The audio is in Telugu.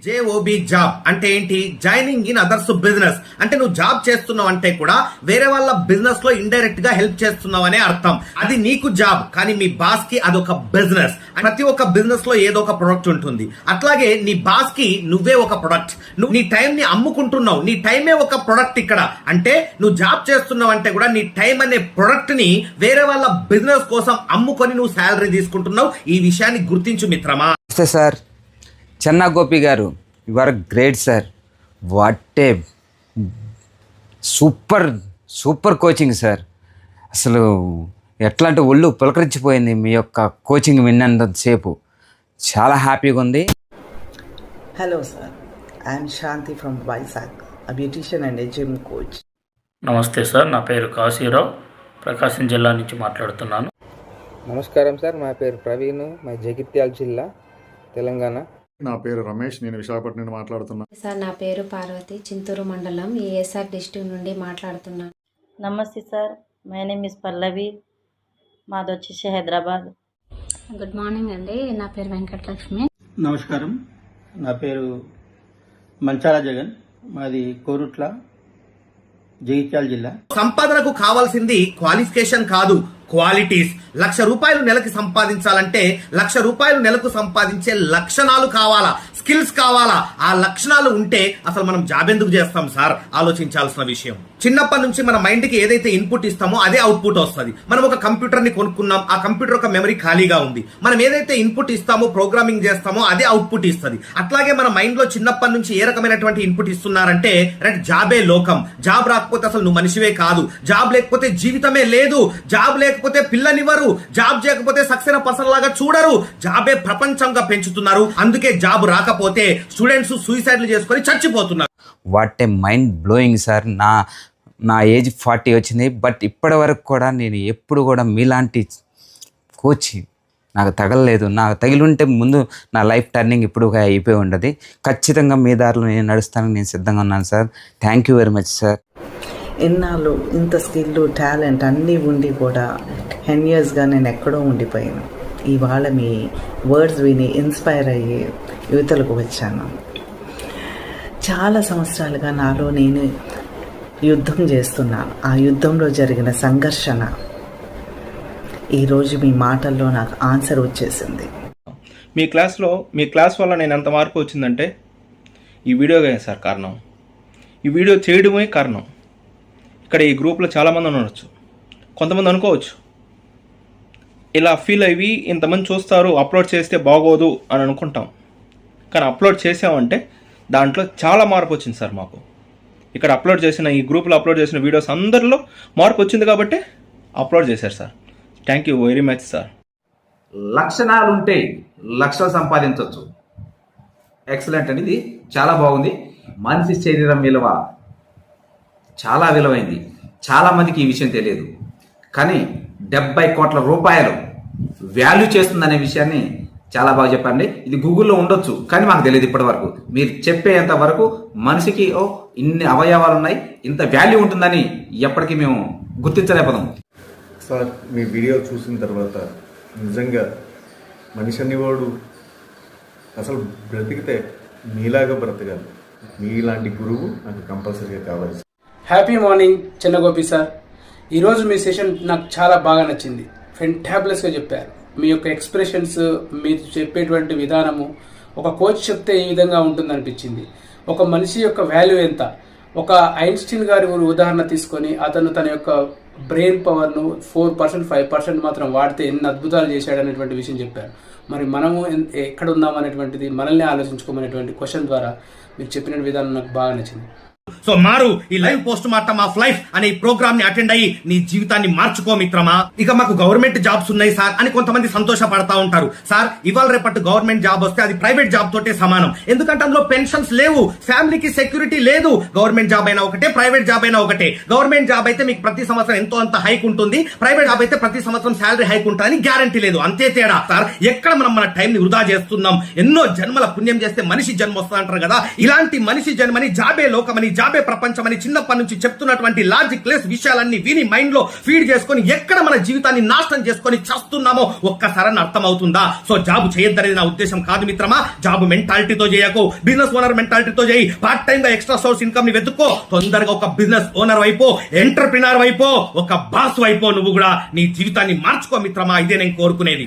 జేఓబి జాబ్ అంటే ఏంటి? Joining in others business. అంటే నువ్వు జాబ్ చేస్తున్నావు అంటే కూడా వేరే వాళ్ళ బిజినెస్ లో ఇండైరెక్ట్ గా హెల్ప్ చేస్తున్నావు అనే అర్థం. అది నీకు జాబ్, కానీ మీ బాస్ కి అదొక బిజినెస్. ప్రతి ఒక్క బిజినెస్ లో ఏదో ఒక ప్రొడక్ట్ ఉంటుంది. అట్లాగే నీ బాస్ కి నువ్వే ఒక ప్రొడక్ట్. నువ్వు నీ టైం ని అమ్ముకుంటున్నావు. నీ టైమే ఒక ప్రొడక్ట్ ఇక్కడ. అంటే నువ్వు జాబ్ చేస్తున్నావు అంటే కూడా నీ టైం అనే ప్రొడక్ట్ ని వేరే వాళ్ళ బిజినెస్ కోసం అమ్ముకొని నువ్వు శాలరీ తీసుకుంటున్నావు. ఈ విషయాన్ని గుర్తించు మిత్రమా. Sir Chenna Gopi garu, you are great sir. What a super coaching sir. అసలు ఎట్లా అంటే ఒళ్ళు పులకరించిపోయింది మీ యొక్క కోచింగ్ విన్నంతసేపు. చాలా హ్యాపీగా ఉంది. Hello sir, I am Shanti from Vizag, a beautician and a gym coach. నమస్తే సార్, నా పేరు కాశీరావు, ప్రకాశం జిల్లా నుంచి మాట్లాడుతున్నాను. నమస్కారం సార్, మా పేరు ప్రవీణ్, మా జగిత్యాల జిల్లా, తెలంగాణ. నా పేరు రమేష్, నేను విశాఖపట్నం నుండి మాట్లాడుతున్నాను. సార్ నా పేరు పార్వతి, చింతూరు మండలం ఏఎస్ఆర్ డిస్ట్రిక్ట్ నుండి మాట్లాడుతున్నాను. నమస్తే సార్, మై నేమ్ ఇస్ పల్లవి, మాది వచ్చేసి హైదరాబాద్. గుడ్ మార్నింగ్ అండి, నా పేరు వెంకటలక్ష్మి. నమస్కారం, నా పేరు మంచాల జగన్, మాది కోరుట్ల, జగిత్యాల జిల్లా. సంపాదనకు కావాల్సింది క్వాలిఫికేషన్ కాదు, క్వాలిటీస్. 1,00,000 రూపాయలు నెలకి సంపాదించాలంటే 1,00,000 రూపాయలు నెలకు సంపాదించే లక్షణాలు కావాలా, స్కిల్స్ కావాలా. ఆ లక్షణాలు ఉంటే అసలు మనం జాబ్ ఎందుకు చేస్తాం సార్? ఆలోచించాల్సిన విషయం. చిన్నప్పటి నుంచి మన మైండ్ కి ఏదైతే ఇన్పుట్ ఇస్తామో అదే అవుట్పుట్ వస్తుంది. మనం ఒక కంప్యూటర్ ని కొనుక్కున్నాం, ఆ కంప్యూటర్ ఒక మెమరీ ఖాళీగా ఉంది. మనం ఏదైతే ఇన్పుట్ ఇస్తామో, ప్రోగ్రామింగ్ చేస్తామో అదే అవుట్పుట్ ఇస్తుంది. అట్లాగే మన మైండ్ లో చిన్నప్పటి నుంచి ఏ రకమైనటువంటి ఇన్పుట్ ఇస్తున్నారంటే జాబే లోకం. జాబ్ రాకపోతే అసలు నువ్వు మనిషివే కాదు. జాబ్ లేకపోతే జీవితమే లేదు. జాబ్ లేకపోతే పిల్లనివ్వరు. జాబ్ చేయకపోతే సక్సెస్ అయిన పర్సన్ లాగా చూడరు. జాబే ప్రపంచంగా పెంచుతున్నారు. అందుకే జాబ్ రాకపోతే స్టూడెంట్స్ సూసైడ్లు చేసుకొని చచ్చిపోతున్నారు. What a mind blowing sir. నా ఏజ్ 40 వచ్చింది, బట్ ఇప్పటి వరకు కూడా నేను ఎప్పుడు కూడా మీలాంటి కోచ్ నాకు తగలలేదు. నాకు తగిలింటే ముందు నా లైఫ్ టర్నింగ్ ఇప్పుడు అయిపోయి ఉండదు. ఖచ్చితంగా మీ దారిలో నేను నడుస్తానని నేను సిద్ధంగా ఉన్నాను sir. Thank you very much sir. ఎన్నాళ్ళు ఇంత స్కిల్, టాలెంట్ అన్నీ ఉండి కూడా 10 yearsగా నేను ఎక్కడో ఉండిపోయాను. ఇవాళ మీ వర్డ్స్ విని ఇన్స్పైర్ అయ్యి యువతలకు వచ్చాను. చాలా సంవత్సరాలుగా నాలో నేను యుద్ధం చేస్తున్నాను. ఆ యుద్ధంలో జరిగిన సంఘర్షణ ఈరోజు మీ మాటల్లో నాకు ఆన్సర్ వచ్చేసింది. మీ క్లాస్ వల్ల నేను ఎంత మార్పు వచ్చిందంటే ఈ వీడియోగా సార్ కారణం. ఈ వీడియో చేయడమే కారణం. ఇక్కడ ఈ గ్రూప్లో చాలామంది ఉండవచ్చు. కొంతమంది అనుకోవచ్చు ఇలా ఫీల్ అయ్యి ఇంతమంది చూస్తారు, అప్లోడ్ చేస్తే బాగోదు అని అనుకుంటాం. కానీ అప్లోడ్ చేసామంటే దాంట్లో చాలా మార్పు వచ్చింది సార్ మాకు. ఇక్కడ అప్లోడ్ చేసిన, ఈ గ్రూప్లో అప్లోడ్ చేసిన వీడియోస్ అందరిలో మార్పు వచ్చింది కాబట్టి అప్లోడ్ చేశారు sir. Thank you very much sir. లక్షణాలుంటే లక్షలు సంపాదించవచ్చు. ఎక్సలెంట్ అండి, ఇది చాలా బాగుంది. మనిషి శరీరం విలువ చాలా విలువైంది. చాలామందికి ఈ విషయం తెలియదు. కానీ 70 కోట్ల రూపాయలు వాల్యూ చేస్తుందనే విషయాన్ని చాలా బాగా చెప్పండి. ఇది గూగుల్లో ఉండొచ్చు, కానీ మాకు తెలియదు ఇప్పటి వరకు. మీరు చెప్పేంత వరకు మనిషికి ఇన్ని అవయవాలు ఉన్నాయి, ఇంత వాల్యూ ఉంటుందని ఎప్పటికీ మేము గుర్తించలేకపోతాం. సార్, మీ వీడియో చూసిన తర్వాత నిజంగా మనిషి అనేవాడు అసలు బ్రతికితే మీలాగా బ్రతకాలి. మీలాంటి గురువు నాకు కంపల్సరీగా కావాలి. Happy morning Chinnagopi sir. ఈరోజు మీ సెషన్ నాకు చాలా బాగా నచ్చింది. ఫెంటాబులస్గా చెప్పారు. మీ యొక్క ఎక్స్ప్రెషన్స్, మీరు చెప్పేటువంటి విధానము, ఒక కోచ్ చెప్తే ఈ విధంగా ఉంటుందనిపించింది. ఒక మనిషి యొక్క వాల్యూ ఎంత, ఒక ఐన్స్టీన్ గారి ఉదాహరణ తీసుకొని అతను తన యొక్క బ్రెయిన్ పవర్ను 4%, 5% మాత్రం వాడితే ఎన్ని అద్భుతాలు చేశాడనేటువంటి విషయం చెప్పారు. మరి మనము ఎక్కడ ఉన్నామనేటువంటిది మనల్ని ఆలోచించుకోమనేటువంటి క్వశ్చన్ ద్వారా మీరు చెప్పిన విధానం నాకు బాగా నచ్చింది. సో మారు ఈ live post mortem of life అనే ఈ ప్రోగ్రామ్ ని అటెండ్ అయ్యి నీ జీవితాన్ని మార్చుకో మిత్రమా. ఇక మాకు గవర్నమెంట్ జాబ్స్ ఉన్నాయి సార్ అని కొంతమంది సంతోషపడతా ఉంటారు. సార్, ఇవాళ రేపటి గవర్నమెంట్ జాబ్ వస్తే అది ప్రైవేట్ జాబ్ తోటే సమానం. ఎందుకంటే అందులో పెన్షన్స్ లేవు, ఫ్యామిలీకి సెక్యూరిటీ లేదు. గవర్నమెంట్ జాబ్ అయినా ఒకటే, ప్రైవేట్ జాబ్ అయినా ఒకటే. గవర్నమెంట్ జాబ్ అయితే మీకు ప్రతి సంవత్సరం ఎంతో అంత హైక్ ఉంటుంది. ప్రైవేట్ జాబ్ అయితే ప్రతి సంవత్సరం శాలరీ హైక్ ఉంటుందని గ్యారంటీ లేదు. అంతే తేడా సార్. ఎక్కడ మనం మన టైం ని వృధా చేస్తున్నాం? ఎన్నో జన్మల పుణ్యం చేస్తే మనిషి జన్మ వస్తా అంటారు కదా. ఇలాంటి మనిషి జన్మని జాబే లోకమని, జాబే ప్రపంచం అని చిన్నప్పటి నుంచి చెప్తున్నటువంటి లాజిక్ లెస్ విషయాలన్నీ విని మైండ్ లో ఫీడ్ చేసుకొని ఎక్కడ మన జీవితాన్ని నాశనం చేసుకొని చస్తున్నామో ఒక్కసారి అర్థమవుతుందా? సో జాబ్ చేయొద్దనేది నా ఉద్దేశం కాదు మిత్రమా. జాబ్ మెంటాలిటీతో చేయకు, బిజినెస్ ఓనర్ మెంటాలిటీతో చేయి. పార్ట్ టైం గా ఎక్స్ట్రా సోర్స్ ఇన్కమ్ ని వెతుక్కో. తొందరగా ఒక బిజినెస్ ఓనర్ వైపు, ఎంటర్ప్రినర్ వైపు, ఒక బాస్ వైపు నువ్వు కూడా నీ జీవితాన్ని మార్చుకో మిత్రమా. ఇదే నేను కోరుకునేది.